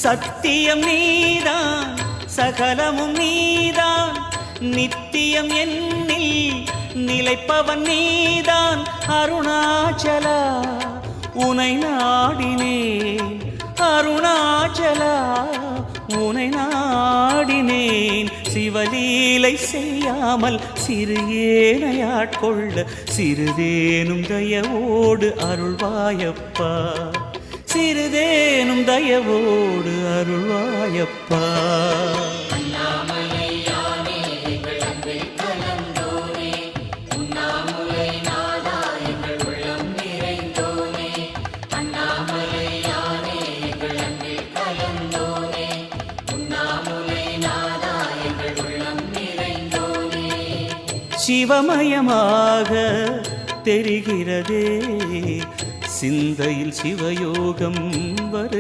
சத்தியம் நீதான் சகலமும் நீதான் நித்தியம் என்னில் நிலைப்பவன் நீதான் அருணாச்சலா உனை நாடினேன் அருணாச்சலா உனை நாடினேன் சிவலீலை செய்யாமல் சிறு ஏனையாட்கொள்ள சிறிதேனும் தயவோடு அருள்வாயப்பா சிறிதேனும் தயவோடு அருள்வாயப்பா சிவமயமாக தெரிகிறதே சிந்தையில் சிவயோகம் வரு